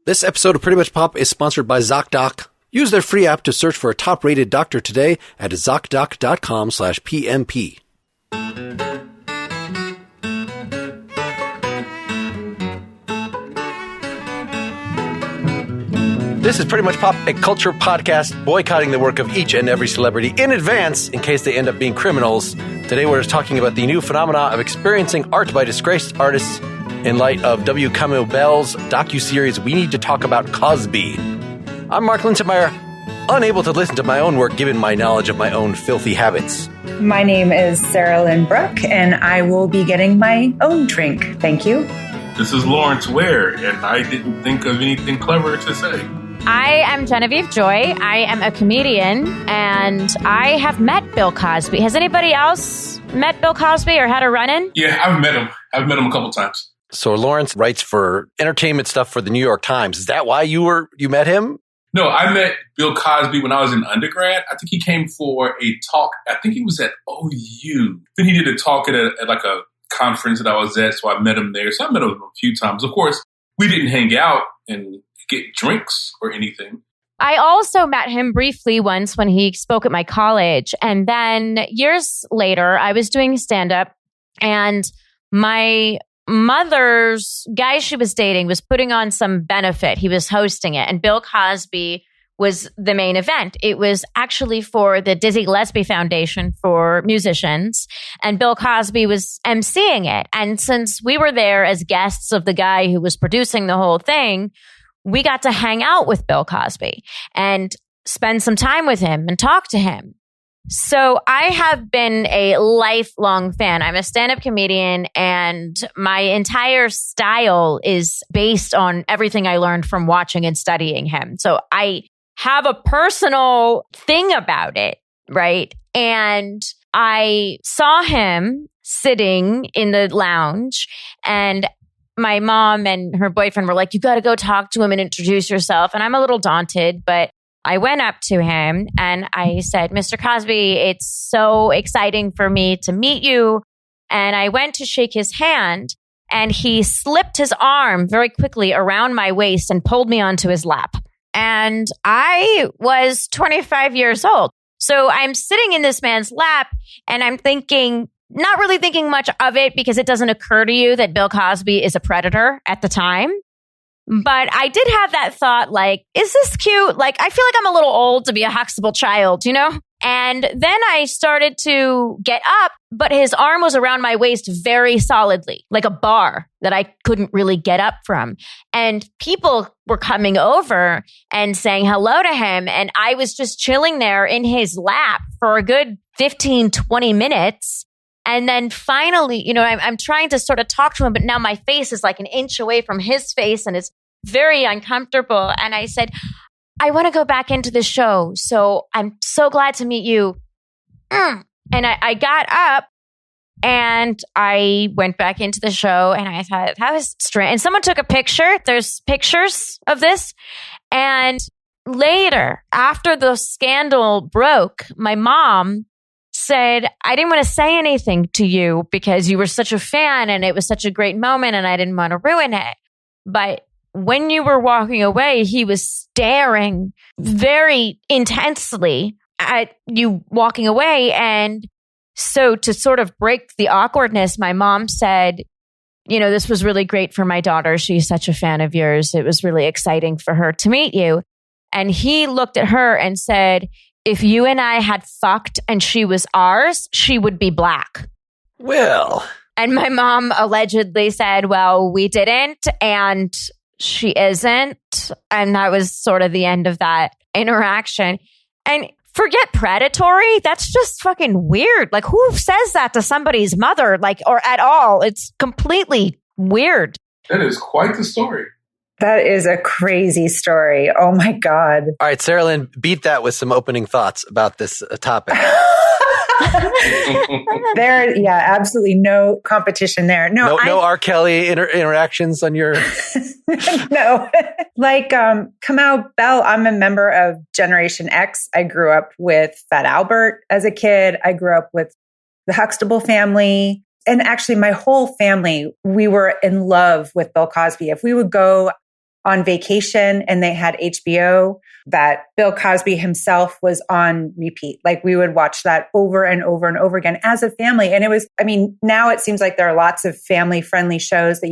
This episode of Pretty Much Pop is sponsored by ZocDoc. Use their free app to search for a top-rated doctor today at ZocDoc.com/PMP. This is Pretty Much Pop, a culture podcast boycotting the work of each and every celebrity in advance in case they end up being criminals. Today we're talking about the new phenomena of experiencing art by disgraced artists in light of W. Kamau Bell's docuseries We Need to Talk About Cosby. I'm Mark Linsenmeyer, unable to listen to my own work given my knowledge of my own filthy habits. My name is Sarahlyn Bruck, and I will be getting my own drink. Thank you. This is Lawrence Ware, and I didn't think of anything clever to say. I am Genevieve Joy. I am a comedian, and I have met Bill Cosby. Has anybody else met Bill Cosby or had a run-in? Yeah, I've met him. I've met him a couple times. So Lawrence writes for entertainment stuff for the New York Times. Is that why you met him? No, I met Bill Cosby when I was in undergrad. I think he came for a talk. I think he was at OU. Then he did a talk at like a conference that I was at, so I met him there. So I met him a few times. Of course, we didn't hang out and get drinks or anything. I also met him briefly once when he spoke at my college. And then years later, I was doing stand-up, and my mother's guy she was dating was putting on some benefit. He was hosting it, and Bill Cosby was the main event. It was actually for the Dizzy Gillespie Foundation for musicians, and Bill Cosby was emceeing it. And since we were there as guests of the guy who was producing the whole thing, we got to hang out with Bill Cosby and spend some time with him and talk to him. So I have been a lifelong fan. I'm a stand-up comedian, and my entire style is based on everything I learned from watching and studying him. So I have a personal thing about it, right? And I saw him sitting in the lounge, and my mom and her boyfriend were like, you got to go talk to him and introduce yourself. And I'm a little daunted, but I went up to him and I said, Mr. Cosby, it's so exciting for me to meet you. And I went to shake his hand, and he slipped his arm very quickly around my waist and pulled me onto his lap. And I was 25 years old. So I'm sitting in this man's lap, and I'm thinking, not really thinking much of it because it doesn't occur to you that Bill Cosby is a predator at the time. But I did have that thought, like, is this cute? Like, I feel like I'm a little old to be a Huxtable child, you know? And then I started to get up, but his arm was around my waist very solidly, like a bar that I couldn't really get up from. And people were coming over and saying hello to him. And I was just chilling there in his lap for a good 15, 20 minutes. And then finally, I'm trying to sort of talk to him, but now my face is like an inch away from his face, and it's very uncomfortable. And I said, I want to go back into the show. So I'm so glad to meet you. And I got up and I went back into the show, and I thought, that was strange. And someone took a picture. There's pictures of this. And later, after the scandal broke, my mom said, I didn't want to say anything to you because you were such a fan and it was such a great moment and I didn't want to ruin it. But when you were walking away, he was staring very intensely at you walking away. And so to sort of break the awkwardness, my mom said, this was really great for my daughter. She's such a fan of yours. It was really exciting for her to meet you. And he looked at her and said, if you and I had fucked and she was ours, she would be black. Well. And my mom allegedly said, well, we didn't, and she isn't. And that was sort of the end of that interaction. And forget predatory. That's just fucking weird. Like, who says that to somebody's mother? Like, or at all? It's completely weird. That is quite the story. That is a crazy story. Oh my God. All right, Sarahlyn, beat that with some opening thoughts about this topic. Absolutely no competition there. No R. Kelly interactions on your... No. Like Kamau Bell, I'm a member of Generation X. I grew up with Fat Albert as a kid. I grew up with the Huxtable family. And actually, my whole family, we were in love with Bill Cosby. If we would go on vacation and they had HBO, that Bill Cosby himself was on repeat. Like we would watch that over and over and over again as a family. And it was, I mean, now it seems like there are lots of family friendly shows that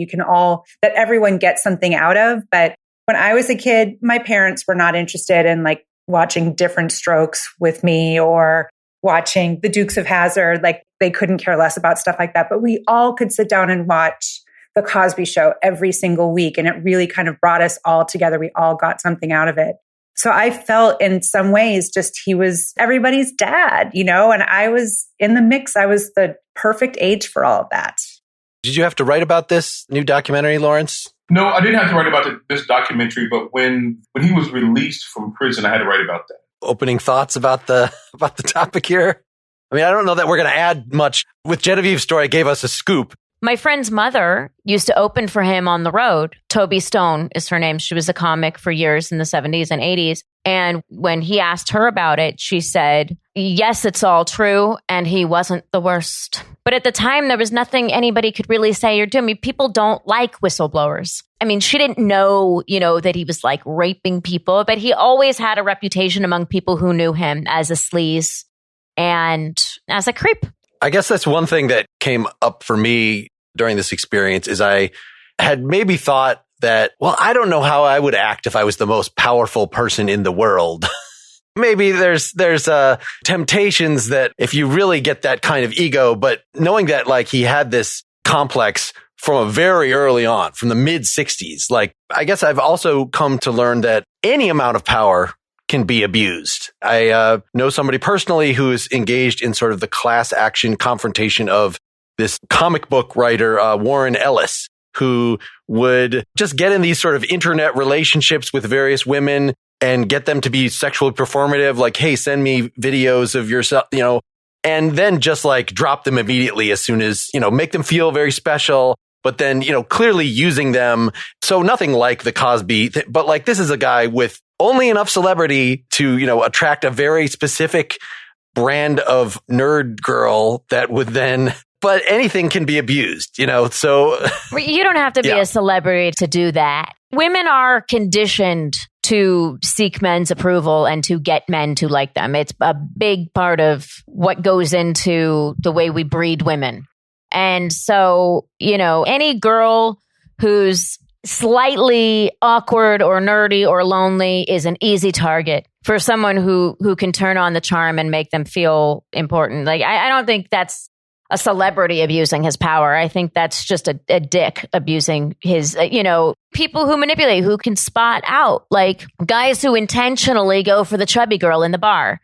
that everyone gets something out of. But when I was a kid, my parents were not interested in like watching Different Strokes with me or watching the Dukes of Hazzard. Like they couldn't care less about stuff like that. But we all could sit down and watch The Cosby Show every single week. And it really kind of brought us all together. We all got something out of it. So I felt in some ways just he was everybody's dad, and I was in the mix. I was the perfect age for all of that. Did you have to write about this new documentary, Lawrence? No, I didn't have to write about this documentary, but when he was released from prison, I had to write about that. Opening thoughts about the topic here? I mean, I don't know that we're going to add much. With Genevieve's story, it gave us a scoop. My friend's mother used to open for him on the road. Toby Stone is her name. She was a comic for years in the 70s and 80s. And when he asked her about it, she said, yes, it's all true. And he wasn't the worst. But at the time, there was nothing anybody could really say or do. I mean, people don't like whistleblowers. I mean, she didn't know, that he was like raping people, but he always had a reputation among people who knew him as a sleaze and as a creep. I guess that's one thing that came up for me during this experience is I had maybe thought that, well, I don't know how I would act if I was the most powerful person in the world. Maybe there's temptations that if you really get that kind of ego, but knowing that like he had this complex from a very early on, from the mid 60s, like I guess I've also come to learn that any amount of power can be abused. I know somebody personally who is engaged in sort of the class action confrontation of this comic book writer, Warren Ellis, who would just get in these sort of internet relationships with various women and get them to be sexually performative, like, hey, send me videos of yourself, and then just like drop them immediately as soon as, make them feel very special, but then, clearly using them. So nothing like the Cosby, but like this is a guy with only enough celebrity to, attract a very specific brand of nerd girl that would then, but anything can be abused, so. You don't have to be a celebrity to do that. Women are conditioned to seek men's approval and to get men to like them. It's a big part of what goes into the way we breed women. And so, any girl who's slightly awkward or nerdy or lonely is an easy target for someone who can turn on the charm and make them feel important. Like, I don't think that's a celebrity abusing his power. I think that's just a dick abusing his, people who manipulate, who can spot out, like guys who intentionally go for the chubby girl in the bar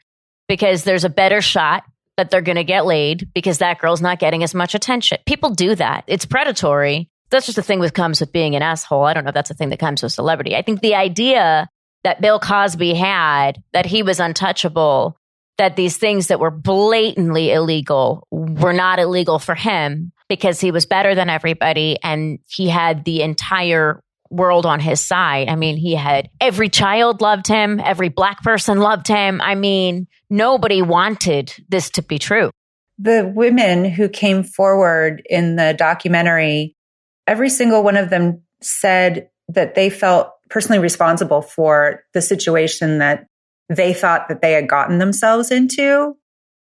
because there's a better shot that they're going to get laid because that girl's not getting as much attention. People do that. It's predatory. That's just the thing that comes with being an asshole. I don't know if that's the thing that comes with celebrity. I think the idea that Bill Cosby had, that he was untouchable, that these things that were blatantly illegal were not illegal for him because he was better than everybody and he had the entire world on his side. I mean, he had every child loved him, every Black person loved him. I mean, nobody wanted this to be true. The women who came forward in the documentary, every single one of them said that they felt personally responsible for the situation that they thought that they had gotten themselves into.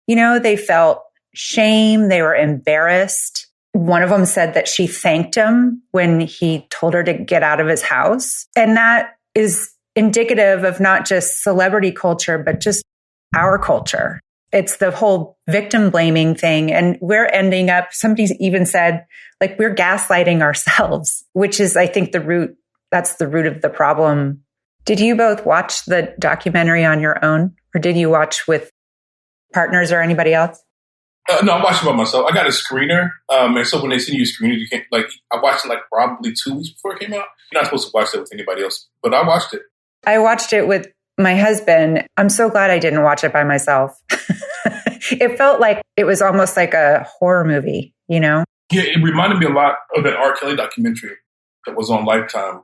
They felt shame. They were embarrassed. One of them said that she thanked him when he told her to get out of his house. And that is indicative of not just celebrity culture, but just our culture. It's the whole victim blaming thing. And we're ending up, somebody even said, like, we're gaslighting ourselves, which is, I think, that's the root of the problem. Did you both watch the documentary on your own, or did you watch with partners or anybody else? No, I watched it by myself. I got a screener, and so when they send you a screener, you can't I watched it probably 2 weeks before it came out. You're not supposed to watch it with anybody else, but I watched it. I watched it with my husband. I'm so glad I didn't watch it by myself. It felt like it was almost like a horror movie, Yeah, it reminded me a lot of that R. Kelly documentary that was on Lifetime.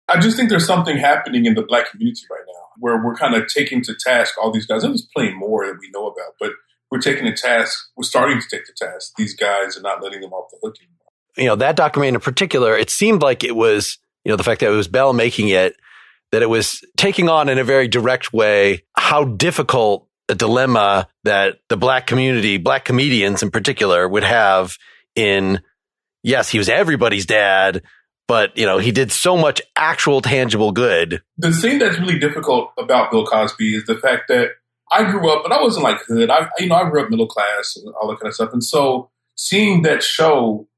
I just think there's something happening in the Black community right now where we're kind of taking to task all these guys. There's plenty more that we know about, but we're taking to task. We're starting to take to task these guys and not letting them off the hook anymore. That documentary in particular, it seemed like it was the fact that it was Bell making it, that it was taking on in a very direct way how difficult a dilemma that the Black community, Black comedians in particular, would have in, yes, he was everybody's dad, but, he did so much actual tangible good. The thing that's really difficult about Bill Cosby is the fact that I grew up, but I wasn't like hood. I grew up middle class and all that kind of stuff. And so seeing that show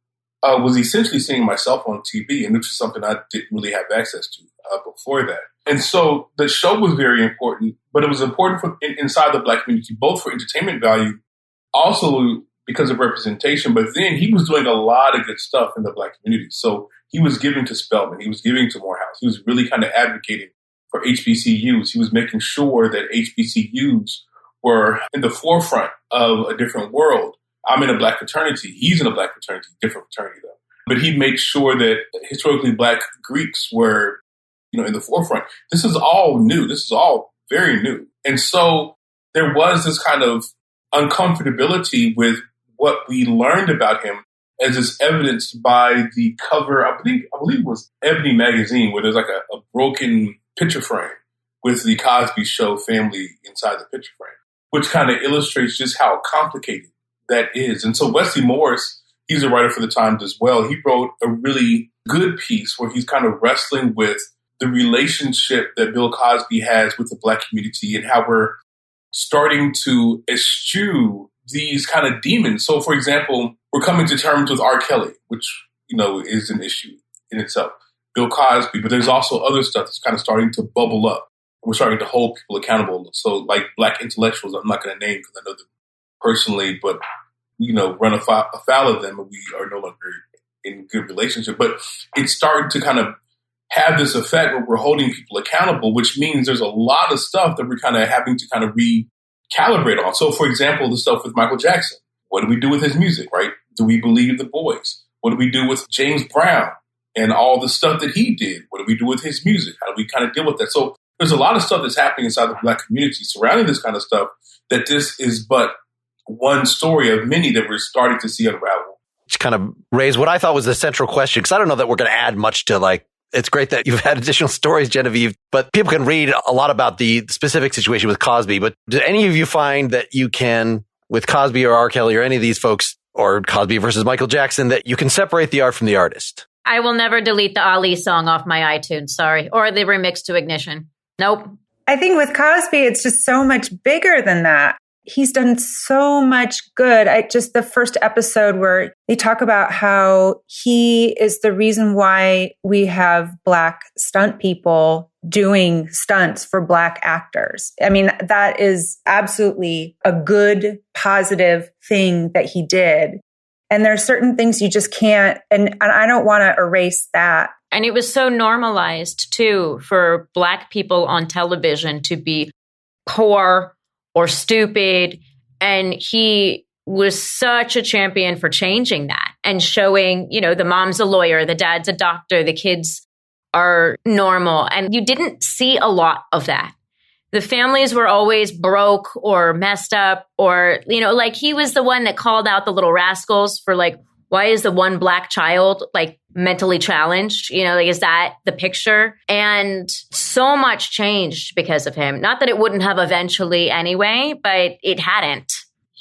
was essentially seeing myself on TV, and which is something I didn't really have access to before that. And so the show was very important, but it was important for inside the Black community, both for entertainment value, also because of representation. But then he was doing a lot of good stuff in the Black community. So he was giving to Spelman. He was giving to Morehouse. He was really kind of advocating for HBCUs. He was making sure that HBCUs were in the forefront of a different world. I'm in a Black fraternity. He's in a Black fraternity, different fraternity though. But he made sure that historically Black Greeks were, in the forefront. This is all new. This is all very new. And so there was this kind of uncomfortability with what we learned about him, as is evidenced by the cover, I believe it was Ebony magazine, where there's like a broken picture frame with the Cosby Show family inside the picture frame, which kind of illustrates just how complicated that is. And so Wesley Morris, he's a writer for the Times as well. He wrote a really good piece where he's kind of wrestling with the relationship that Bill Cosby has with the Black community and how we're starting to eschew these kind of demons. So, for example, we're coming to terms with R. Kelly, which, is an issue in itself. Bill Cosby, but there's also other stuff that's kind of starting to bubble up. We're starting to hold people accountable. So, like Black intellectuals, I'm not going to name because I know them personally, but, run afoul of them, and we are no longer in good relationship. But it's starting to kind of have this effect where we're holding people accountable, which means there's a lot of stuff that we're kind of having to kind of recalibrate on. So, for example, the stuff with Michael Jackson. What do we do with his music, right? Do we believe the boys? What do we do with James Brown and all the stuff that he did? What do we do with his music? How do we kind of deal with that? So there's a lot of stuff that's happening inside the Black community surrounding this kind of stuff, that this is but one story of many that we're starting to see unravel. Which kind of raised what I thought was the central question, because I don't know that we're going to add much to it's great that you've had additional stories, Genevieve, but people can read a lot about the specific situation with Cosby. But did any of you find that you can, with Cosby or R. Kelly or any of these folks, or Cosby versus Michael Jackson, that you can separate the art from the artist? I will never delete the Ali song off my iTunes, sorry. Or the remix to Ignition. Nope. I think with Cosby, it's just so much bigger than that. He's done so much good. Just the first episode where they talk about how he is the reason why we have Black stunt people doing stunts for Black actors. I mean, that is absolutely a good, positive thing that he did. And there are certain things you just can't, and I don't want to erase that. And it was so normalized, too, for Black people on television to be poor or stupid. And he was such a champion for changing that and showing, the mom's a lawyer, the dad's a doctor, the kids are normal. And you didn't see a lot of that. The families were always broke or messed up, or, he was the one that called out the little rascals for why is the one Black child mentally challenged? Is that the picture? And so much changed because of him. Not that it wouldn't have eventually anyway, but it hadn't.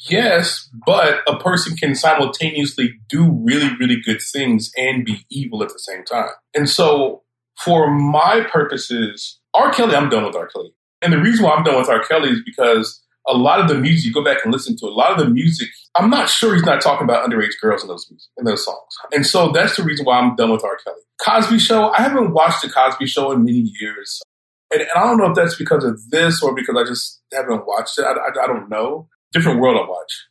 Yes, but a person can simultaneously do really, really good things and be evil at the same time. And so for my purposes, R. Kelly, I'm done with R. Kelly. And the reason why I'm done with R. Kelly is because a lot of the music, you go back and listen to a lot of the music, I'm not sure he's not talking about underage girls in those songs. And so that's the reason why I'm done with R. Kelly. Cosby Show, I haven't watched the Cosby Show in many years. And I don't know if that's because of this or because I just haven't watched it. I don't know. Different world I watch.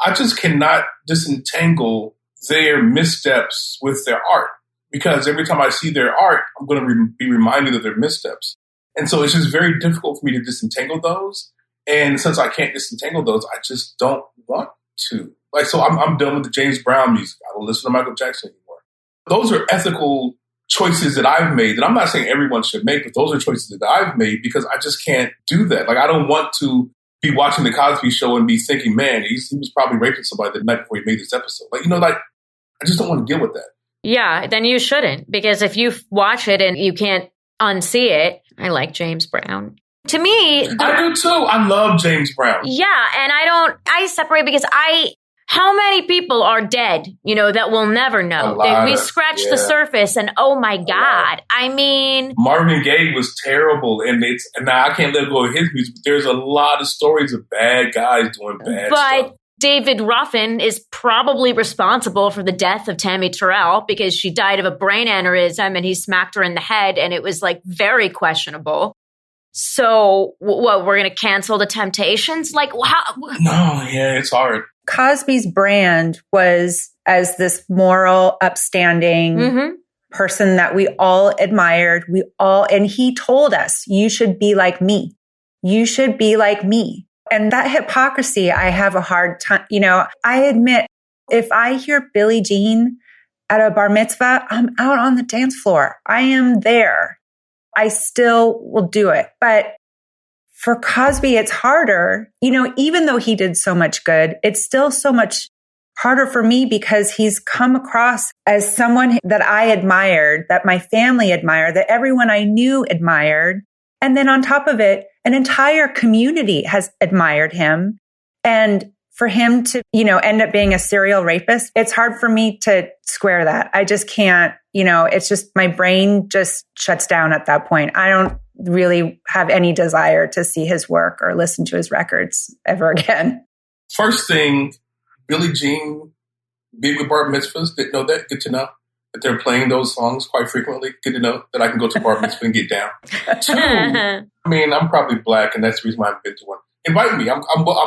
I just cannot disentangle their missteps with their art, because every time I see their art, I'm going to be reminded of their missteps. And so it's just very difficult for me to disentangle those. And since I can't disentangle those, I just don't want to. So I'm done with the James Brown music. I don't listen to Michael Jackson anymore. Those are ethical choices that I've made that I'm not saying everyone should make, but those are choices that I've made because I just can't do that. I don't want to be watching the Cosby Show and be thinking, man, he was probably raping somebody the night before he made this episode. I just don't want to deal with that. Yeah, then you shouldn't, because if you watch it and you can't unsee it, I like James Brown. To me, I do too. I love James Brown. Yeah, and I separate because how many people are dead, that we'll never know. We scratched the surface and oh my God. I mean, Marvin Gaye was terrible, and now I can't let go of his music, but there's a lot of stories of bad guys doing bad stuff. David Ruffin is probably responsible for the death of Tammy Terrell because she died of a brain aneurysm and he smacked her in the head, and it was like very questionable. So what, we're going to cancel the Temptations? Like, how? No, yeah, it's hard. Cosby's brand was as this moral, upstanding person that we all admired. And he told us, you should be like me. You should be like me. And that hypocrisy, I have a hard time. I admit, if I hear Billie Jean at a bar mitzvah, I'm out on the dance floor. I am there. I still will do it. But for Cosby, it's harder. Even though he did so much good, it's still so much harder for me because he's come across as someone that I admired, that my family admired, that everyone I knew admired. And then on top of it, an entire community has admired him. And for him to, end up being a serial rapist, it's hard for me to square that. I just can't, it's just my brain just shuts down at that point. I don't really have any desire to see his work or listen to his records ever again. First thing, Billie Jean being with bar mitzvahs, didn't know that. Good to know that they're playing those songs quite frequently. Good to know that I can go to bar mitzvah and get down. Two, I'm probably black, and that's the reason why I haven't been to one. Invite me. I'm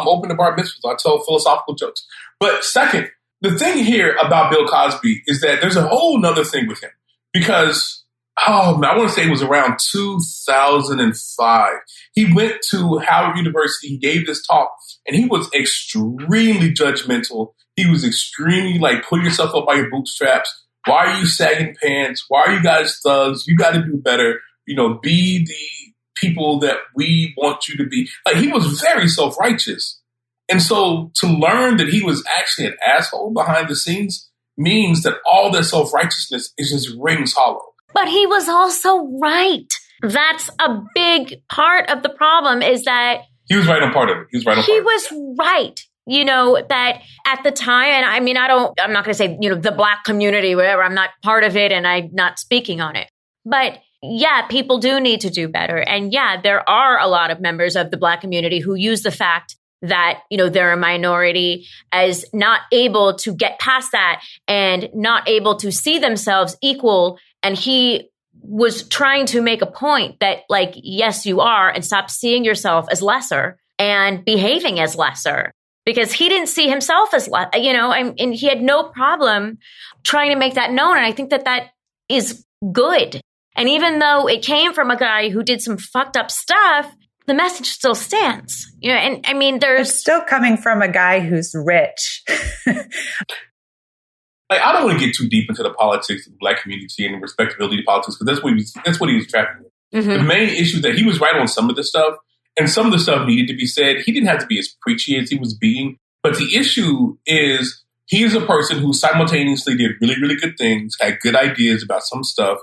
open to bar mitzvahs. I tell philosophical jokes. But second, the thing here about Bill Cosby is that there's a whole nother thing with him. Because, I want to say it was around 2005. He went to Howard University. He gave this talk, and he was extremely judgmental. He was extremely pull yourself up by your bootstraps. Why are you sagging pants? Why are you guys thugs? You got to do better. Be the people that we want you to be. He was very self-righteous. And so to learn that he was actually an asshole behind the scenes means that all that self-righteousness is just rings hollow. But he was also right. That's a big part of the problem, is that he was right on part of it. He was right. That at the time, and I'm not going to say, the Black community, whatever, I'm not part of it and I'm not speaking on it. But yeah, people do need to do better. And yeah, there are a lot of members of the Black community who use the fact that, they're a minority as not able to get past that and not able to see themselves equal. And he was trying to make a point that yes, you are, and stop seeing yourself as lesser and behaving as lesser. Because he didn't see himself as, and he had no problem trying to make that known. And I think that is good. And even though it came from a guy who did some fucked up stuff, the message still stands. It's still coming from a guy who's rich. I don't want to get too deep into the politics of the Black community and respectability of politics, because that's what he was tracking with. The main issue is that he was right on some of the stuff. And some of the stuff needed to be said. He didn't have to be as preachy as he was being. But the issue is he is a person who simultaneously did really, really good things, had good ideas about some stuff,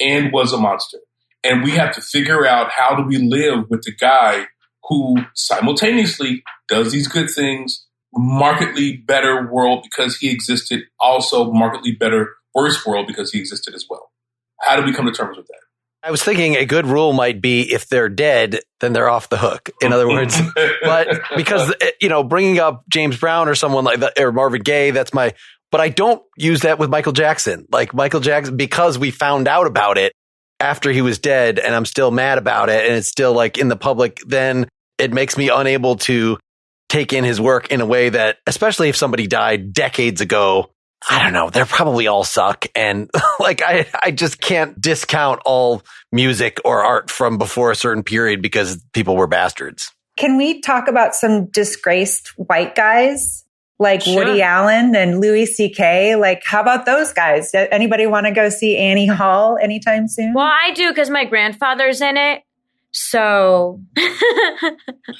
and was a monster. And we have to figure out, how do we live with the guy who simultaneously does these good things, markedly better world because he existed, also markedly better, worse world because he existed as well. How do we come to terms with that? I was thinking a good rule might be, if they're dead, then they're off the hook. In other words, but because, bringing up James Brown or someone like that, or Marvin Gaye, but I don't use that with Michael Jackson. Michael Jackson, because we found out about it after he was dead, and I'm still mad about it, and it's still in the public, then it makes me unable to take in his work in a way that, especially if somebody died decades ago, I don't know, they're probably all suck. And I just can't discount all music or art from before a certain period because people were bastards. Can we talk about some disgraced white guys Sure. Woody Allen and Louis C.K.? How about those guys? Anybody want to go see Annie Hall anytime soon? Well, I do, because my grandfather's in it. So,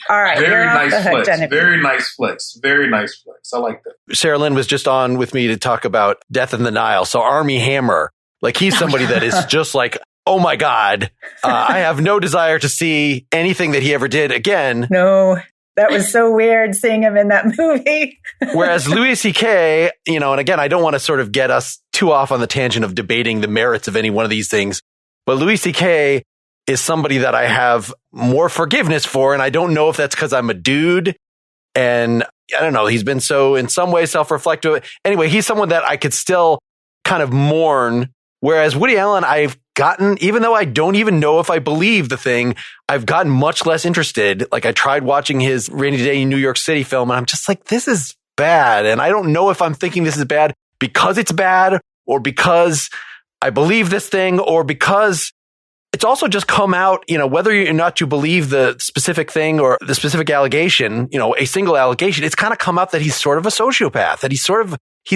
all right. Very nice flex. Genevieve. Very nice flex. Very nice flex. I like that. Sarahlyn was just on with me to talk about Death in the Nile. So Armie Hammer, like he's somebody that is just like, oh my God, I have no desire to see anything that he ever did again. No, that was so weird seeing him in that movie. Whereas Louis C.K., and again, I don't want to sort of get us too off on the tangent of debating the merits of any one of these things, but Louis C.K. is somebody that I have more forgiveness for. And I don't know if that's because I'm a dude. And I don't know, he's been so in some ways self-reflective. Anyway, he's someone that I could still kind of mourn. Whereas Woody Allen, I've gotten, even though I don't even know if I believe the thing, I've gotten much less interested. Like I tried watching his Rainy Day in New York City film and I'm just like, this is bad. And I don't know if I'm thinking this is bad because it's bad or because I believe this thing or because it's also just come out, whether or not you believe the specific thing or the specific allegation, a single allegation, it's kind of come out that he's sort of a sociopath, that he's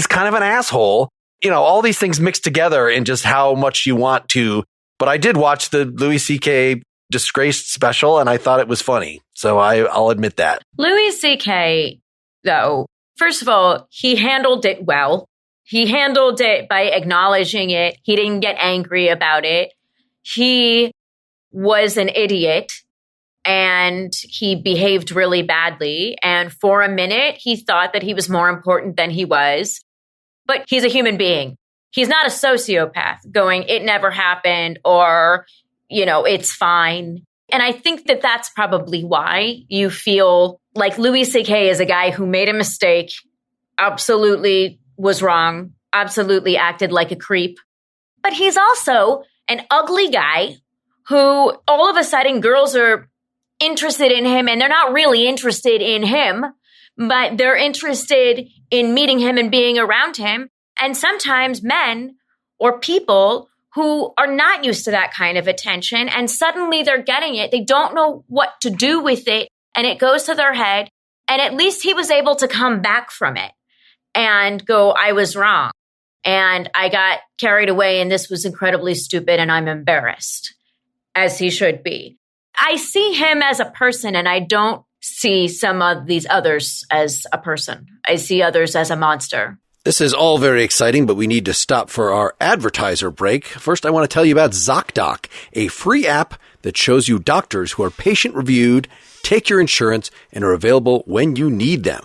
kind of an asshole. All these things mixed together in just how much you want to. But I did watch the Louis C.K. Disgraced special and I thought it was funny. So I'll admit that. Louis C.K., though, first of all, he handled it well. He handled it by acknowledging it. He didn't get angry about it. He was an idiot and he behaved really badly. And for a minute, he thought that he was more important than he was. But he's a human being. He's not a sociopath going, it never happened or, it's fine. And I think that that's probably why you feel like Louis C.K. is a guy who made a mistake, absolutely was wrong, absolutely acted like a creep. But he's also an ugly guy who all of a sudden girls are interested in him and they're not really interested in him, but they're interested in meeting him and being around him. And sometimes men or people who are not used to that kind of attention and suddenly they're getting it, they don't know what to do with it and it goes to their head. And at least he was able to come back from it and go, I was wrong. And I got carried away and this was incredibly stupid and I'm embarrassed, as he should be. I see him as a person and I don't see some of these others as a person. I see others as a monster. This is all very exciting, but we need to stop for our advertiser break. First, I want to tell you about ZocDoc, a free app that shows you doctors who are patient-reviewed, take your insurance, and are available when you need them.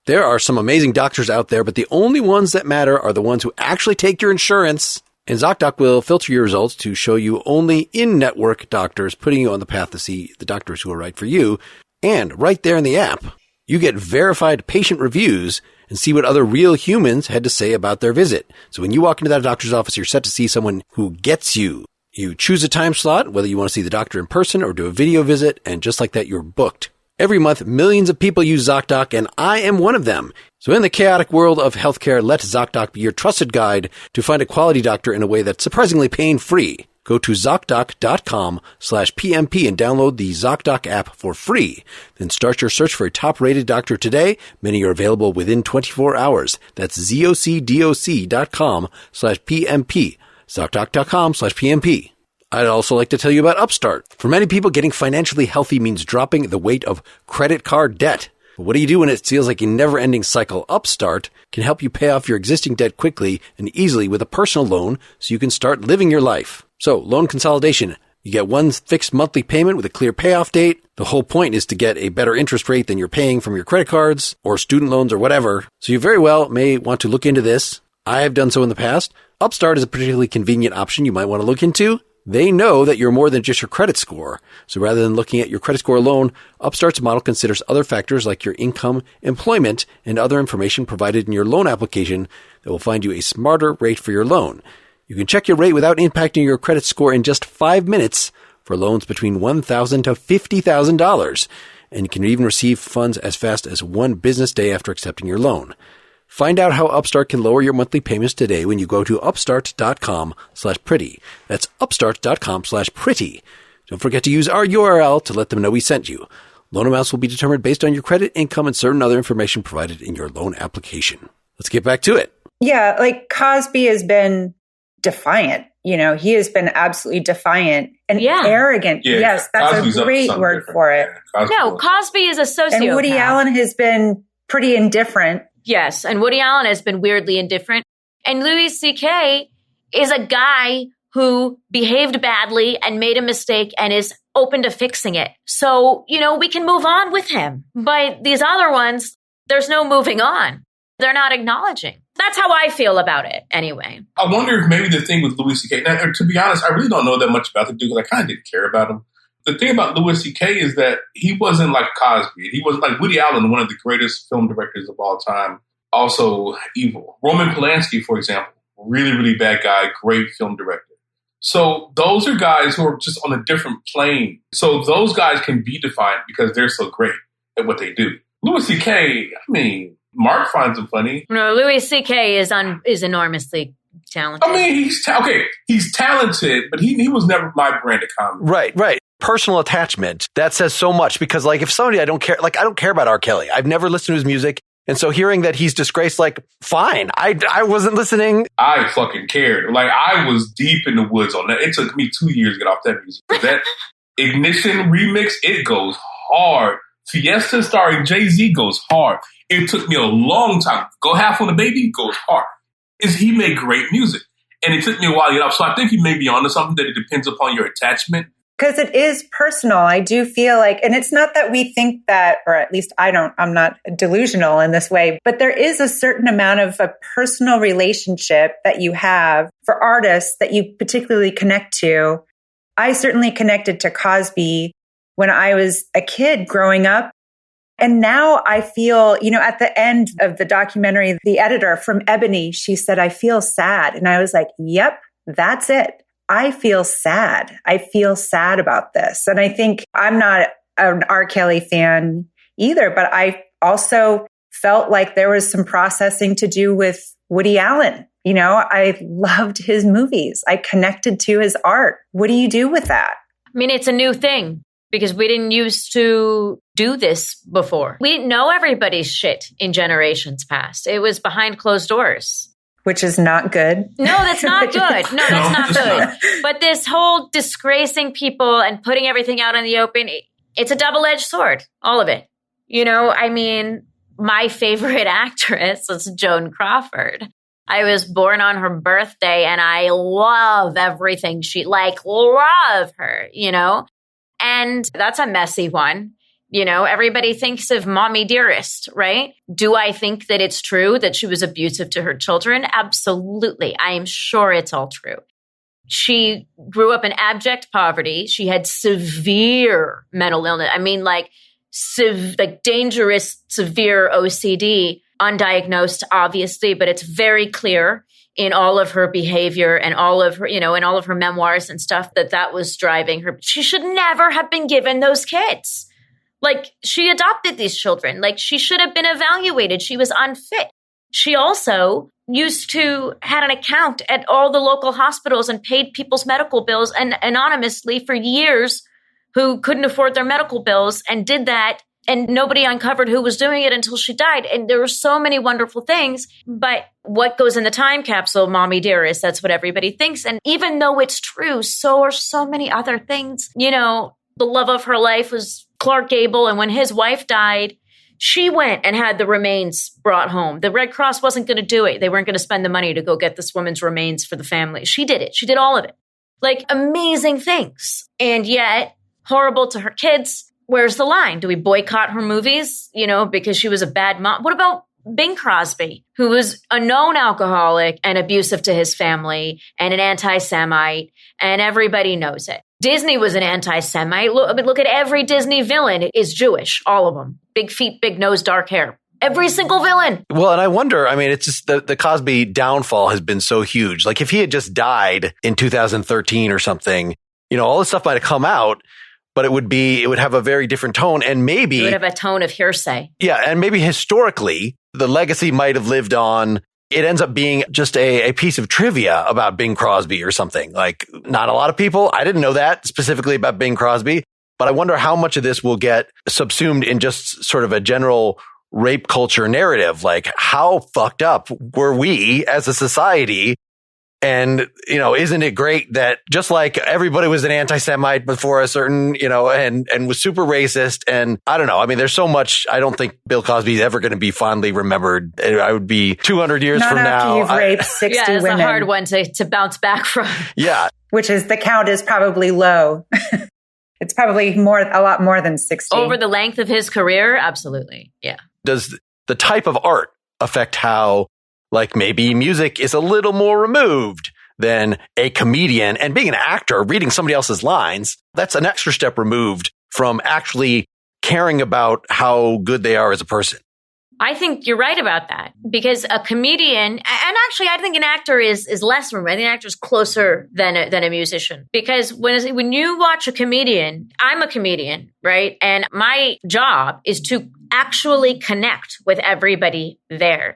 There are some amazing doctors out there, but the only ones that matter are the ones who actually take your insurance. And ZocDoc will filter your results to show you only in-network doctors, putting you on the path to see the doctors who are right for you. And right there in the app, you get verified patient reviews and see what other real humans had to say about their visit. So when you walk into that doctor's office, you're set to see someone who gets you. You choose a time slot, whether you want to see the doctor in person or do a video visit, and just like that, you're booked. Every month, millions of people use ZocDoc, and I am one of them. So in the chaotic world of healthcare, let ZocDoc be your trusted guide to find a quality doctor in a way that's surprisingly pain-free. Go to ZocDoc.com/PMP and download the ZocDoc app for free. Then start your search for a top-rated doctor today. Many are available within 24 hours. That's ZocDoc.com/PMP. ZocDoc.com/PMP. I'd also like to tell you about Upstart. For many people, getting financially healthy means dropping the weight of credit card debt. But what do you do when it feels like a never-ending cycle? Upstart can help you pay off your existing debt quickly and easily with a personal loan so you can start living your life. So, loan consolidation. You get one fixed monthly payment with a clear payoff date. The whole point is to get a better interest rate than you're paying from your credit cards or student loans or whatever. So you very well may want to look into this. I have done so in the past. Upstart is a particularly convenient option you might want to look into. They know that you're more than just your credit score. So rather than looking at your credit score alone, Upstart's model considers other factors like your income, employment, and other information provided in your loan application that will find you a smarter rate for your loan. You can check your rate without impacting your credit score in just 5 minutes for loans between $1,000 to $50,000. And you can even receive funds as fast as 1 business day after accepting your loan. Find out how Upstart can lower your monthly payments today when you go to upstart.com/pretty. That's upstart.com/pretty. Don't forget to use our URL to let them know we sent you. Loan amounts will be determined based on your credit, income, and certain other information provided in your loan application. Let's get back to it. Yeah, like Cosby has been defiant he has been absolutely defiant and arrogant. Yeah, yes, that's Cosby's a great word for it. Yeah, Cosby is a sociopath. And Woody Allen has been pretty indifferent. Yes, and Woody Allen has been weirdly indifferent. And Louis C.K. is a guy who behaved badly and made a mistake and is open to fixing it. So, we can move on with him. But these other ones, there's no moving on. They're not acknowledging. That's how I feel about it, anyway. I wonder if maybe the thing with Louis C.K., now, to be honest, I really don't know that much about the dude because I kind of didn't care about him. The thing about Louis C.K. is that he wasn't like Cosby. He wasn't like Woody Allen, one of the greatest film directors of all time, also evil. Roman Polanski, for example, really, really bad guy, great film director. So those are guys who are just on a different plane. So those guys can be defined because they're so great at what they do. Louis C.K., Mark finds him funny. No, Louis C.K. is enormously talented. He's talented, but he was never my brand of comedy. Right. Personal attachment. That says so much because if somebody I don't care about R. Kelly. I've never listened to his music. And so hearing that he's disgraced, fine. I wasn't listening. I fucking cared. I was deep in the woods on that. It took me 2 years to get off that music. That Ignition remix, it goes hard. Fiesta starring Jay-Z goes hard. It took me a long time. Go Half on the Baby goes hard. He made great music. And it took me a while to get off. So I think he may be onto something that it depends upon your attachment. Because it is personal. I do feel like, and it's not that we think that, or at least I'm not delusional in this way, but there is a certain amount of a personal relationship that you have for artists that you particularly connect to. I certainly connected to Cosby when I was a kid growing up. And now I feel, at the end of the documentary, the editor from Ebony, she said, I feel sad. And I was like, yep, that's it. I feel sad. I feel sad about this. And I think I'm not an R. Kelly fan either, but I also felt like there was some processing to do with Woody Allen. I loved his movies. I connected to his art. What do you do with that? It's a new thing because we didn't used to do this before. We didn't know everybody's shit in generations past. It was behind closed doors. Which is not good. No, that's not good. No, that's not good. But this whole disgracing people and putting everything out in the open, it's a double-edged sword, all of it. My favorite actress is Joan Crawford. I was born on her birthday and I love everything love her, And that's a messy one. Everybody thinks of Mommy Dearest, right? Do I think that it's true that she was abusive to her children? Absolutely. I am sure it's all true. She grew up in abject poverty. She had severe mental illness. Dangerous, severe OCD, undiagnosed, obviously, but it's very clear in all of her behavior and all of her, in all of her memoirs and stuff that was driving her. She should never have been given those kids. She adopted these children. She should have been evaluated. She was unfit. She also used to had an account at all the local hospitals and paid people's medical bills and anonymously for years who couldn't afford their medical bills and did that. And nobody uncovered who was doing it until she died. And there were so many wonderful things. But what goes in the time capsule, Mommy Dearest, that's what everybody thinks. And even though it's true, so are so many other things. The love of her life was Clark Gable. And when his wife died, she went and had the remains brought home. The Red Cross wasn't going to do it. They weren't going to spend the money to go get this woman's remains for the family. She did it. She did all of it. Amazing things. And yet, horrible to her kids. Where's the line? Do we boycott her movies, because she was a bad mom? What about Bing Crosby, who was a known alcoholic and abusive to his family and an anti-Semite, and everybody knows it. Disney was an anti-Semite. Look at every Disney villain is Jewish, all of them. Big feet, big nose, dark hair. Every single villain. Well, and I wonder, it's just the Cosby downfall has been so huge. If he had just died in 2013 or something, all this stuff might have come out. But it would have a very different tone, and maybe it would have a tone of hearsay. Yeah, and maybe historically the legacy might have lived on. It ends up being just a piece of trivia about Bing Crosby or something. Not a lot of people. I didn't know that specifically about Bing Crosby, but I wonder how much of this will get subsumed in just sort of a general rape culture narrative. How fucked up were we as a society And, isn't it great that just like everybody was an anti-Semite before a certain, and was super racist. And I don't know. I mean, there's so much. I don't think Bill Cosby is ever going to be fondly remembered. I would be 200 years Not from after now. You've raped 60 yeah, it's women. a hard one to bounce back from. Yeah. Which is the count is probably low. It's probably a lot more than 60. Over the length of his career? Absolutely. Yeah. Does the type of art affect how, like, maybe music is a little more removed than a comedian, and being an actor, reading somebody else's lines, that's an extra step removed from actually caring about how good they are as a person? I think you're right about that, because a comedian, and actually I think an actor is less removed. I think an actor is closer than a musician, because when you watch a comedian, I'm a comedian, right? And my job is to actually connect with everybody there.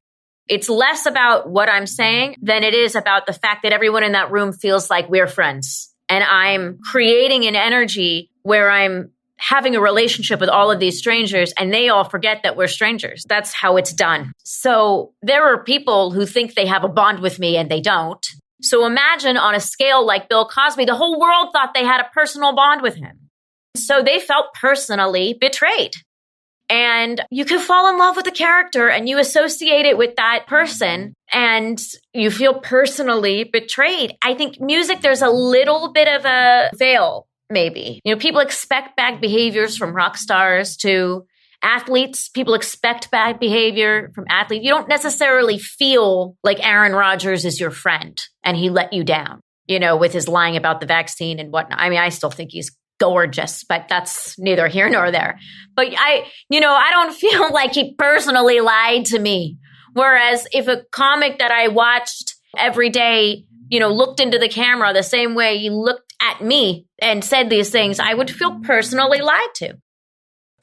It's less about what I'm saying than it is about the fact that everyone in that room feels like we're friends. And I'm creating an energy where I'm having a relationship with all of these strangers, and they all forget that we're strangers. That's how it's done. So there are people who think they have a bond with me and they don't. So imagine on a scale like Bill Cosby, the whole world thought they had a personal bond with him. So they felt personally betrayed. And you can fall in love with a character and you associate it with that person and you feel personally betrayed. I think music, there's a little bit of a veil, maybe. People expect bad behaviors from rock stars to athletes. People expect bad behavior from athletes. You don't necessarily feel like Aaron Rodgers is your friend and he let you down, with his lying about the vaccine and whatnot. I mean, I still think he's gorgeous, but that's neither here nor there. But I don't feel like he personally lied to me. Whereas if a comic that I watched every day, looked into the camera the same way he looked at me and said these things, I would feel personally lied to.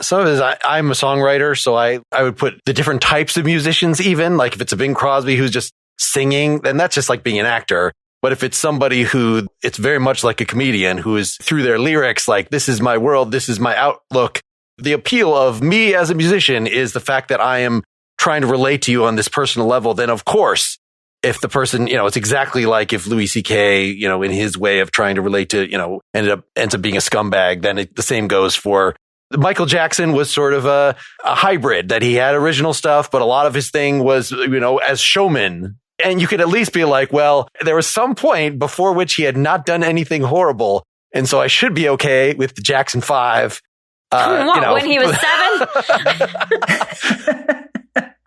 Some of it is I'm a songwriter, so I would put the different types of musicians, even like if it's a Bing Crosby who's just singing, then that's just like being an actor. But if it's somebody who it's very much like a comedian who is through their lyrics, like, this is my world, this is my outlook. The appeal of me as a musician is the fact that I am trying to relate to you on this personal level. Then, of course, if the person, it's exactly like if Louis C.K., in his way of trying to relate to, ends up being a scumbag, then the same goes for Michael Jackson. Was sort of a hybrid, that he had original stuff, but a lot of his thing was, as showman. And you could at least be like, well, there was some point before which he had not done anything horrible. And so I should be okay with the Jackson 5. When he was 7?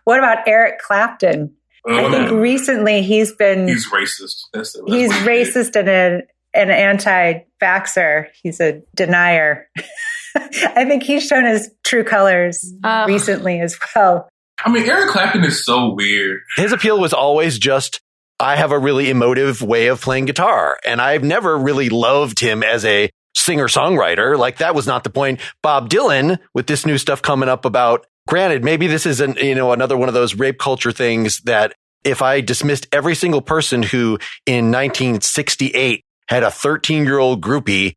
What about Eric Clapton? I think recently he's racist. He's racist and an anti-vaxxer. He's a denier. I think he's shown his true colors recently as well. I mean, Eric Clapton is so weird. His appeal was always just, I have a really emotive way of playing guitar. And I've never really loved him as a singer-songwriter. Like, that was not the point. Bob Dylan, with this new stuff coming up about, granted, maybe this is another one of those rape culture things that if I dismissed every single person who in 1968 had a 13-year-old groupie,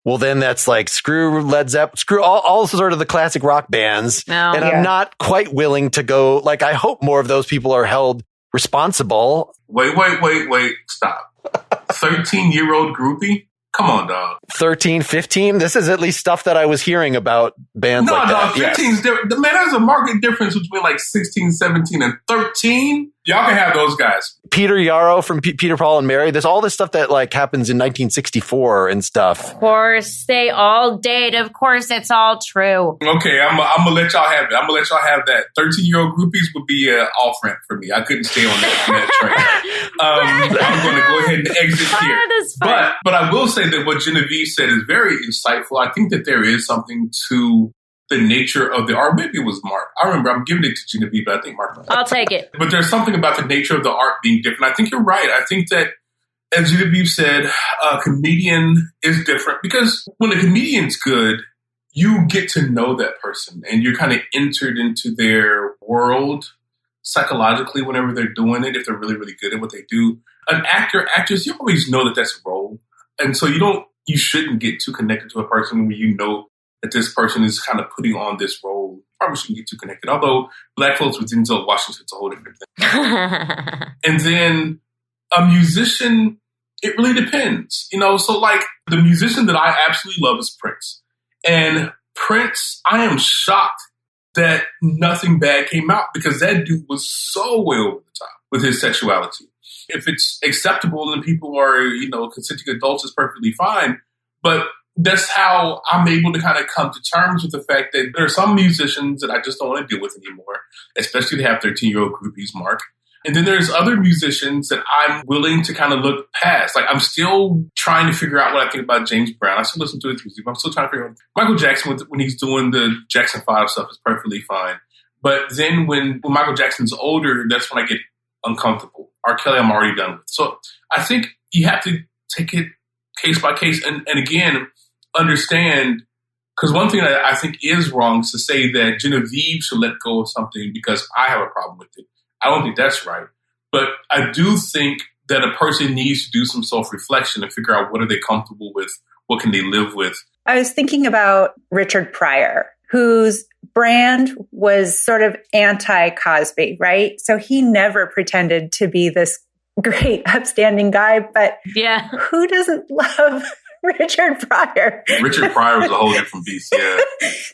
well, then that's like, screw Led Zeppelin, screw all sort of the classic rock bands. No. And I'm not quite willing to go, like, I hope more of those people are held responsible. Wait, stop. 13-year-old groupie? Come on, dog. 13, 15? This is at least stuff that I was hearing about bands like that. 15's different. Man, there's a marked difference between like 16, 17, and 13. Y'all can have those guys. Peter Yarrow from Peter, Paul, and Mary. There's all this stuff that like happens in 1964 and stuff. Of course, they all did. Of course, it's all true. Okay, I'm gonna let y'all have it. I'm gonna let y'all have that. 13-year-old groupies would be off ramp for me. I couldn't stay on that train. I'm going to go ahead and exit here. But I will say that what Genevieve said is very insightful. I think that there is something to the nature of the art. Maybe it was Mark. I remember I'm giving it to Genevieve, but I think Mark. I'll take it. But there's something about the nature of the art being different. I think you're right. I think that, as Genevieve said, a comedian is different because when a comedian's good, you get to know that person and you're kind of entered into their world psychologically whenever they're doing it, if they're really, really good at what they do. An actor, actress, you always know that that's a role. And so you shouldn't get too connected to a person when you know that this person is kind of putting on this role. Probably shouldn't get too connected. Although Black Folks with Denzel Washington's a whole different thing. And then a musician, it really depends. So like the musician that I absolutely love is Prince. And Prince, I am shocked that nothing bad came out because that dude was so way over the top with his sexuality. If it's acceptable and people are, consenting adults, is perfectly fine. But that's how I'm able to kind of come to terms with the fact that there are some musicians that I just don't want to deal with anymore, especially if they have 13-year-old groupies, Mark. And then there's other musicians that I'm willing to kind of look past. Like, I'm still trying to figure out what I think about James Brown. I still listen to his music, but I'm still trying to figure out Michael Jackson when he's doing the Jackson 5 stuff is perfectly fine. But then when Michael Jackson's older, that's when I get uncomfortable. R. Kelly, I'm already done with. So I think you have to take it case by case. And again, understand, because one thing that I think is wrong is to say that Genevieve should let go of something because I have a problem with it. I don't think that's right. But I do think that a person needs to do some self-reflection and figure out what are they comfortable with, what can they live with. I was thinking about Richard Pryor, whose brand was sort of anti-Cosby, right? So he never pretended to be this great, upstanding guy. But yeah, who doesn't love Richard Pryor? Richard Pryor was a whole different beast, yeah.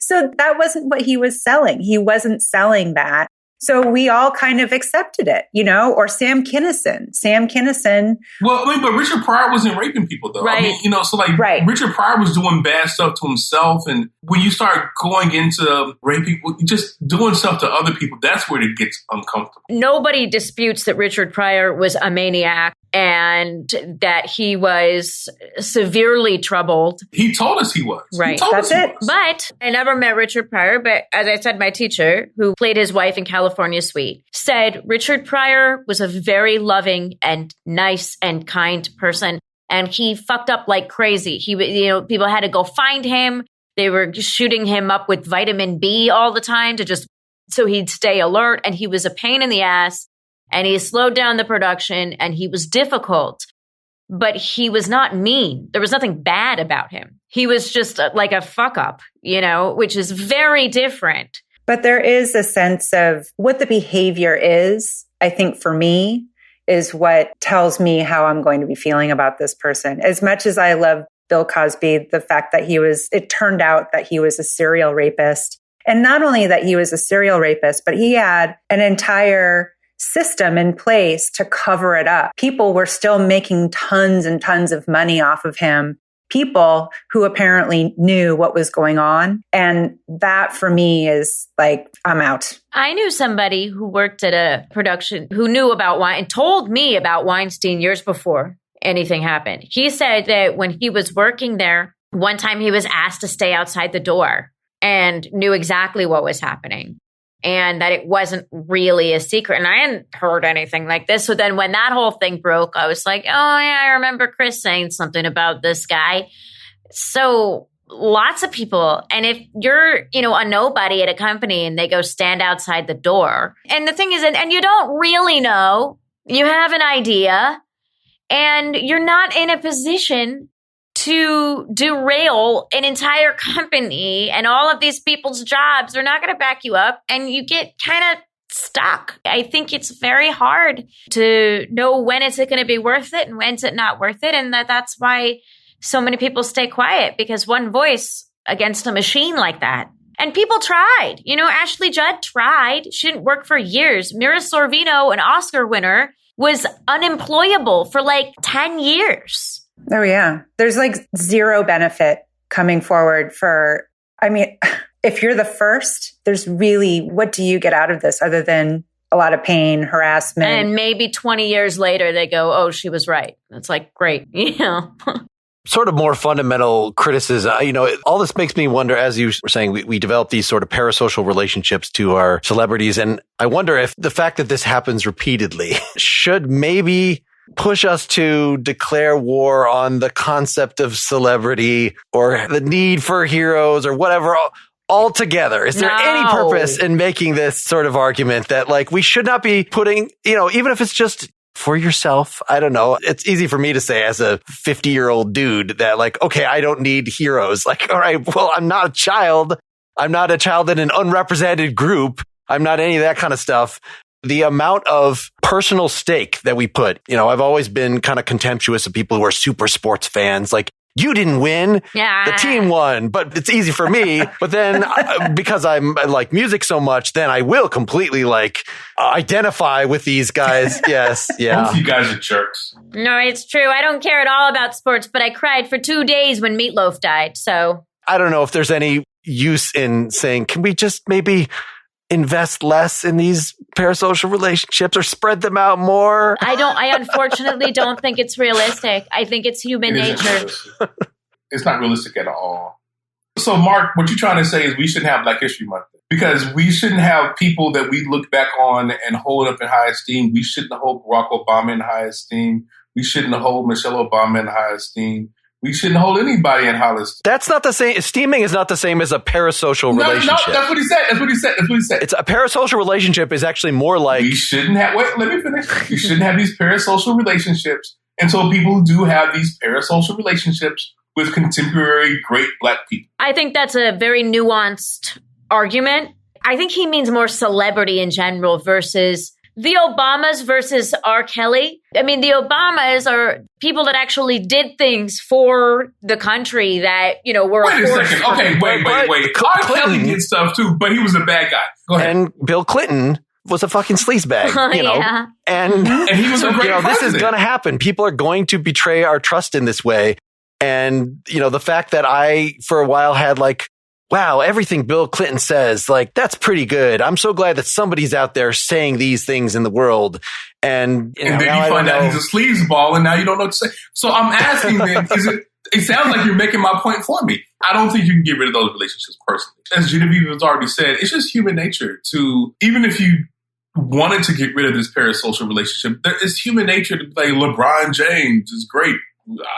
So that wasn't what he was selling. He wasn't selling that. So we all kind of accepted it, or Sam Kinison. Well, but Richard Pryor wasn't raping people, though. Right. I mean, so like right. Richard Pryor was doing bad stuff to himself. And when you start going into raping, just doing stuff to other people, that's where it gets uncomfortable. Nobody disputes that Richard Pryor was a maniac and that he was severely troubled. He told us he was. Right. That's it. But I never met Richard Pryor. But as I said, my teacher, who played his wife in California Suite, said Richard Pryor was a very loving and nice and kind person. And he fucked up like crazy. He, people had to go find him. They were shooting him up with vitamin B all the time so he'd stay alert. And he was a pain in the ass. And he slowed down the production and he was difficult, but he was not mean. There was nothing bad about him. He was just like a fuck up, which is very different. But there is a sense of what the behavior is, I think for me, is what tells me how I'm going to be feeling about this person. As much as I love Bill Cosby, the fact that it turned out that he was a serial rapist. And not only that he was a serial rapist, but he had an entire system in place to cover it up. People were still making tons and tons of money off of him. People who apparently knew what was going on. And that for me is like, I'm out. I knew somebody who worked at a production who knew about Weinstein and told me about Weinstein years before anything happened. He said that when he was working there, one time he was asked to stay outside the door and knew exactly what was happening. And that it wasn't really a secret. And I hadn't heard anything like this. So then when that whole thing broke, I was like, oh, yeah, I remember Chris saying something about this guy. So lots of people. And if you're, a nobody at a company and they go stand outside the door. And the thing is, and you don't really know, you have an idea and you're not in a position to derail an entire company and all of these people's jobs. They're not going to back you up and you get kind of stuck. I think it's very hard to know when is it going to be worth it and when's it not worth it. And that's why so many people stay quiet, because one voice against a machine like that. And people tried. Ashley Judd tried. She didn't work for years. Mira Sorvino, an Oscar winner, was unemployable for like 10 years. Oh, yeah. There's like zero benefit coming forward if you're the first, there's really, what do you get out of this other than a lot of pain, harassment? And maybe 20 years later, they go, oh, she was right. It's like, great. Sort of more fundamental criticism. All this makes me wonder, as you were saying, we develop these sort of parasocial relationships to our celebrities. And I wonder if the fact that this happens repeatedly should maybe push us to declare war on the concept of celebrity or the need for heroes or whatever altogether. Is there any purpose in making this sort of argument that we should not be putting, even if it's just for yourself? I don't know. It's easy for me to say as a 50-year-old dude that okay, I don't need heroes. All right, well, I'm not a child. I'm not a child in an unrepresented group. I'm not any of that kind of stuff. the amount of personal stake that we put. I've always been kind of contemptuous of people who are super sports fans. Like, you didn't win. Yeah. The team won, but it's easy for me. But then because I'm like music so much, then I will completely identify with these guys. Yes. Yeah. Both you guys are jerks. No, it's true. I don't care at all about sports, but I cried for 2 days when Meatloaf died. So I don't know if there's any use in saying, can we just maybe invest less in these parasocial relationships or spread them out more? I unfortunately don't think it's realistic. I think it's human nature. It's not realistic at all. So, Mark, what you're trying to say is we shouldn't have Black History Month because we shouldn't have people that we look back on and hold up in high esteem. We shouldn't hold Barack Obama in high esteem. We shouldn't hold Michelle Obama in high esteem. We shouldn't hold anybody in high esteem. That's not the same. Esteeming is not the same as a parasocial relationship. No, that's what he said. It's a parasocial relationship is actually more like... We shouldn't have... Wait, let me finish. You shouldn't have these parasocial relationships. And so people do have these parasocial relationships with contemporary great Black people. I think that's a very nuanced argument. I think he means more celebrity in general versus... The Obamas versus R. Kelly. I mean, the Obamas are people that actually did things for the country that, were... Wait a second. Okay, wait. R. Kelly did stuff too, but he was a bad guy. Go ahead. And Bill Clinton was a fucking sleazebag, Yeah. And he was a great president. This is going to happen. People are going to betray our trust in this way. And, the fact that I, for a while, had wow, everything Bill Clinton says, that's pretty good. I'm so glad that somebody's out there saying these things in the world. And then you find out he's a sleazeball and now you don't know what to say. So I'm asking then, it sounds like you're making my point for me. I don't think you can get rid of those relationships personally. As Genevieve has already said, it's just human nature to, even if you wanted to get rid of this parasocial relationship, it's human nature to say LeBron James is great.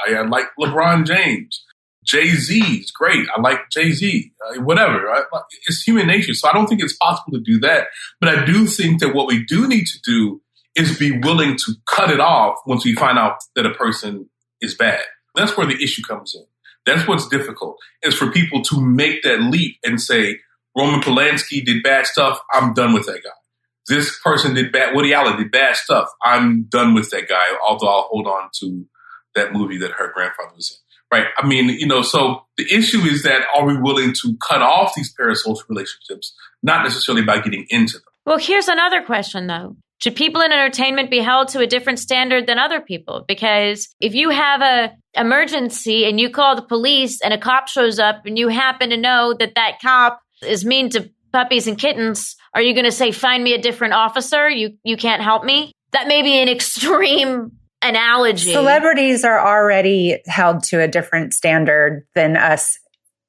I like LeBron James. Jay-Z is great. I like Jay-Z. Whatever. Right? It's human nature. So I don't think it's possible to do that. But I do think that what we do need to do is be willing to cut it off once we find out that a person is bad. That's where the issue comes in. That's what's difficult, is for people to make that leap and say, Roman Polanski did bad stuff. I'm done with that guy. This person did bad. Woody Allen did bad stuff. I'm done with that guy, although I'll hold on to that movie that her grandfather was in. Right. I mean, so the issue is that are we willing to cut off these parasocial relationships, not necessarily by getting into them? Well, here's another question, though. Should people in entertainment be held to a different standard than other people? Because if you have a emergency and you call the police and a cop shows up and you happen to know that cop is mean to puppies and kittens, are you going to say, find me a different officer? You can't help me? That may be an extreme analogy. Celebrities are already held to a different standard than us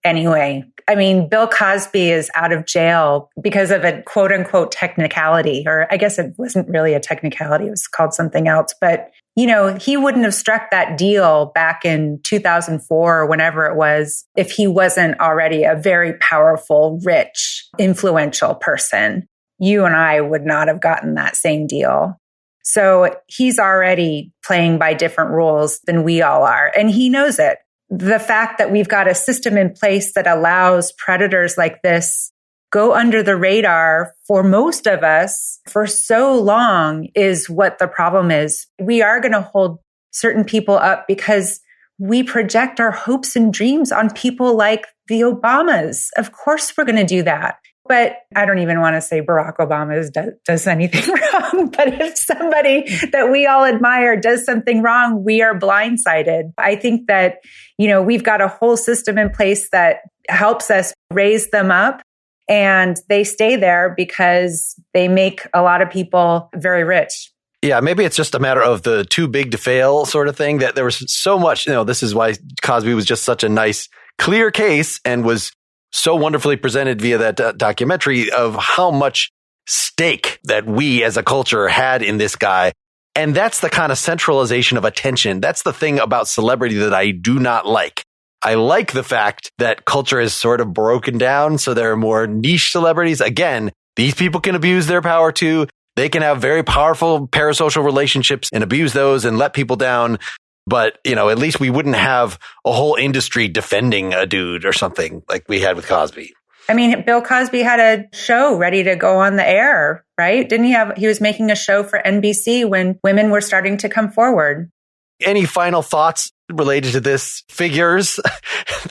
anyway. I mean, Bill Cosby is out of jail because of a quote unquote technicality, or I guess it wasn't really a technicality. It was called something else. But, he wouldn't have struck that deal back in 2004 or whenever it was if he wasn't already a very powerful, rich, influential person. You and I would not have gotten that same deal. So he's already playing by different rules than we all are. And he knows it. The fact that we've got a system in place that allows predators like this go under the radar for most of us for so long is what the problem is. We are going to hold certain people up because we project our hopes and dreams on people like the Obamas. Of course, we're going to do that. But I don't even want to say Barack Obama does anything wrong. But if somebody that we all admire does something wrong, we are blindsided. I think that, we've got a whole system in place that helps us raise them up. And they stay there because they make a lot of people very rich. Yeah, maybe it's just a matter of the too big to fail sort of thing, that there was so much, this is why Cosby was just such a nice, clear case and was so wonderfully presented via that documentary of how much stake that we as a culture had in this guy. And that's the kind of centralization of attention. That's the thing about celebrity that I do not like. I like the fact that culture is sort of broken down. So there are more niche celebrities. Again, these people can abuse their power too. They can have very powerful parasocial relationships and abuse those and let people down. But, at least we wouldn't have a whole industry defending a dude or something like we had with Cosby. I mean, Bill Cosby had a show ready to go on the air, right? Didn't he was making a show for NBC when women were starting to come forward. Any final thoughts related to this figures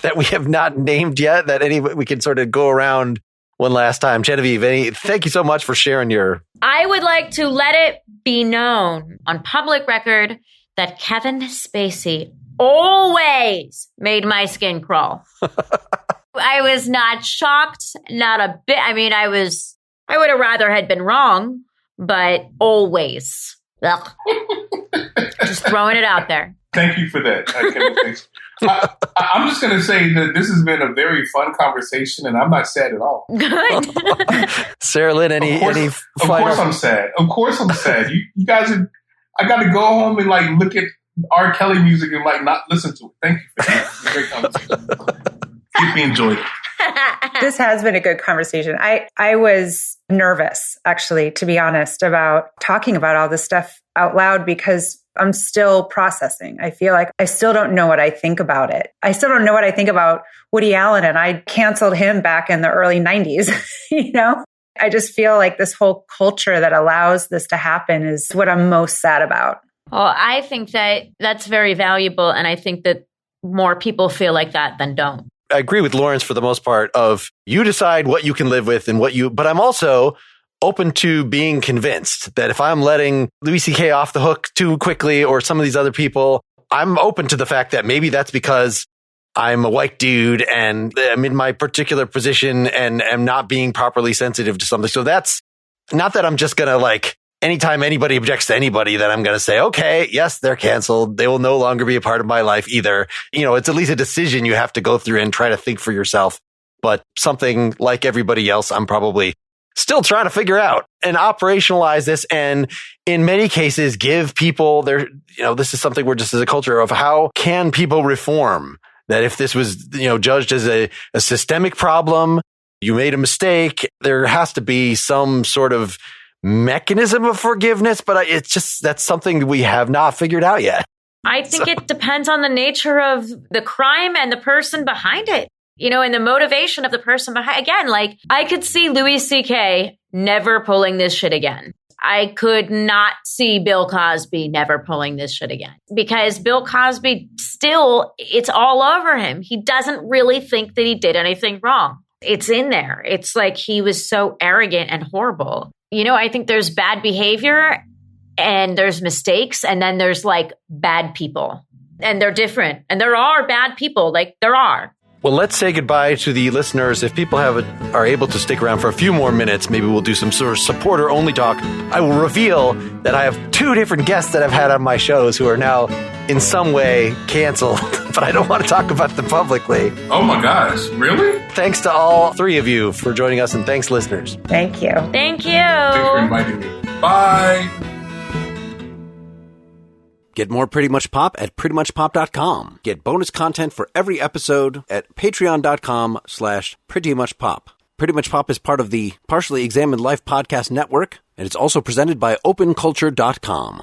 that we have not named yet that we can sort of go around one last time? Genevieve, thank you so much for sharing your... I would like to let it be known on public record that Kevin Spacey always made my skin crawl. I was not shocked, not a bit. I mean, I would have rather had been wrong, but always. Ugh. Just throwing it out there. Thank you for that. I'm just going to say that this has been a very fun conversation, and I'm not sad at all. Good. Sarahlyn, any final... Of course I'm sad. Of course I'm sad. You guys I got to go home and like look at R. Kelly music and like not listen to it. Thank you for that. It's a great conversation. Hope you enjoyed it. This has been a good conversation. I was nervous, actually, to be honest, about talking about all this stuff out loud because I'm still processing. I feel like I still don't know what I think about it. I still don't know what I think about Woody Allen, and I canceled him back in the early 90s. I just feel like this whole culture that allows this to happen is what I'm most sad about. Well, I think that that's very valuable, and I think that more people feel like that than don't. I agree with Lawrence for the most part of you decide what you can live with and but I'm also open to being convinced that if I'm letting Louis C.K. off the hook too quickly or some of these other people, I'm open to the fact that maybe that's because I'm a white dude and I'm in my particular position and am not being properly sensitive to something. So that's not that I'm just going to like, anytime anybody objects to anybody, that I'm going to say, okay, yes, they're canceled. They will no longer be a part of my life either. It's at least a decision you have to go through and try to think for yourself. But something like everybody else, I'm probably still trying to figure out and operationalize this. And in many cases, give people this is something we're just as a culture of how can people reform that if this was, judged as a systemic problem, you made a mistake, there has to be some sort of mechanism of forgiveness, but that's something we have not figured out yet. I think it depends on the nature of the crime and the person behind it, and the motivation of the person behind. Again, like I could see Louis C.K. never pulling this shit again. I could not see Bill Cosby never pulling this shit again because Bill Cosby still, it's all over him. He doesn't really think that he did anything wrong. It's in there. It's like he was so arrogant and horrible. I think there's bad behavior and there's mistakes and then there's like bad people and they're different. And there are bad people, like there are. Well, let's say goodbye to the listeners. If people are able to stick around for a few more minutes, maybe we'll do some sort of supporter-only talk. I will reveal that I have 2 different guests that I've had on my shows who are now in some way canceled, but I don't want to talk about them publicly. Oh my gosh, really? Thanks to all 3 of you for joining us, and thanks, listeners. Thank you. Thank you. Thanks for inviting me. Bye. Get more Pretty Much Pop at prettymuchpop.com. Get bonus content for every episode at patreon.com/prettymuchpop. Pretty Much Pop is part of the Partially Examined Life podcast network, and it's also presented by openculture.com.